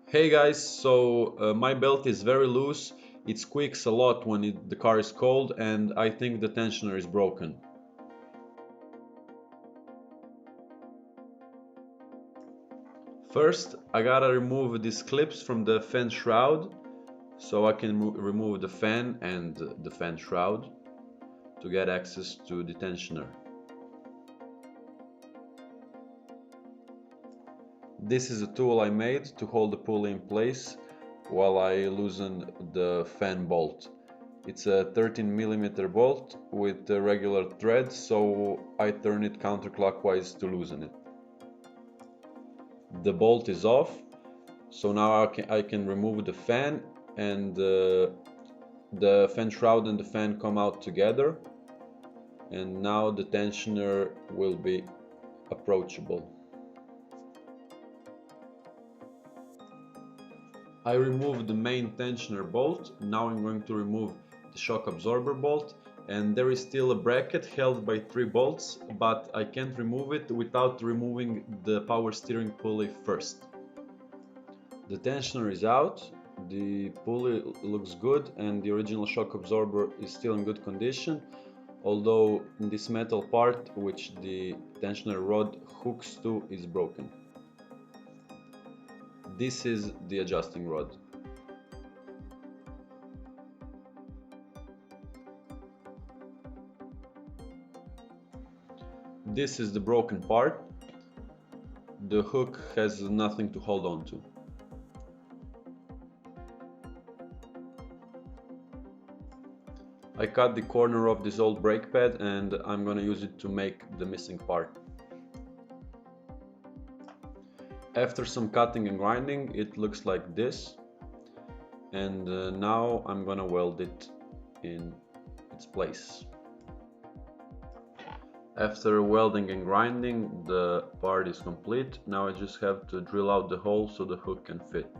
Hey guys, my belt is very loose, it squeaks a lot when the car is cold, and I think the tensioner is broken. First, I gotta remove these clips from the fan shroud so I can remove the fan and the fan shroud to get access to the tensioner. This is a tool I made to hold the pulley in place while I loosen the fan bolt. It's a 13mm bolt with a regular thread, so I turn it counterclockwise to loosen it. The bolt is off, so now I can remove the fan, and the fan shroud and the fan come out together, and now the tensioner will be approachable. I removed the main tensioner bolt. Now I'm going to remove the shock absorber bolt, and there is still a bracket held by 3 bolts, but I can't remove it without removing the power steering pulley first. The tensioner is out, the pulley looks good, and the original shock absorber is still in good condition, although this metal part which the tensioner rod hooks to is broken. This is the adjusting rod. This is the broken part. The hook has nothing to hold on to. I cut the corner of this old brake pad and I'm gonna use it to make the missing part. After some cutting and grinding, it looks like this, and now I'm gonna weld it in its place. After welding and grinding, the part is complete. Now I just have to drill out the hole so the hook can fit.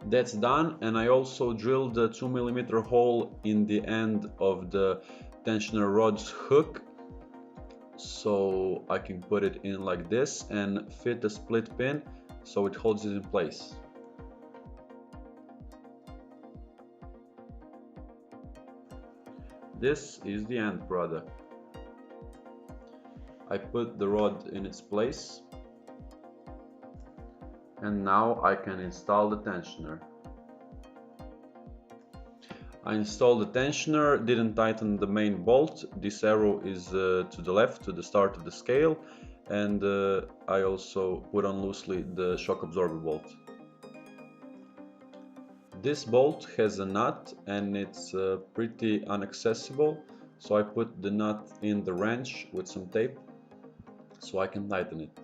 That's done, and I also drilled a 2mm hole in the end of the tensioner rod's hook, so I can put it in like this and fit a split pin so it holds it in place. This is the end product. I put the rod in its place, and now I can install the tensioner. I installed the tensioner, didn't tighten the main bolt. This arrow is to the left, to the start of the scale, and I also put on loosely the shock absorber bolt. This bolt has a nut and it's pretty inaccessible, so I put the nut in the wrench with some tape so I can tighten it.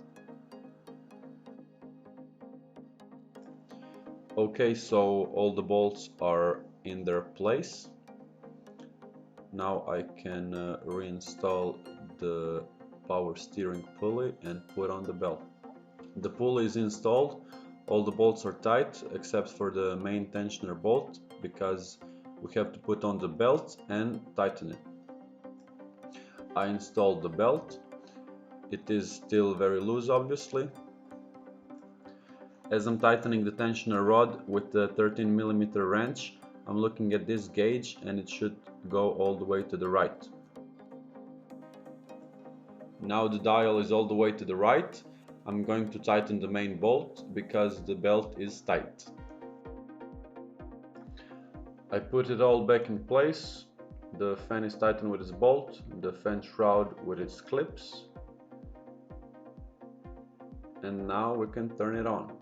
Okay, so all the bolts are in their place. Now I can reinstall the power steering pulley and put on the belt. The pulley is installed, all the bolts are tight except for the main tensioner bolt because we have to put on the belt and tighten it. I installed the belt. It is still very loose, obviously. As I'm tightening the tensioner rod with the 13mm wrench, I'm looking at this gauge and it should go all the way to the right. Now the dial is all the way to the right. I'm going to tighten the main bolt because the belt is tight. I put it all back in place. The fan is tightened with its bolt, the fan shroud with its clips. And now we can turn it on.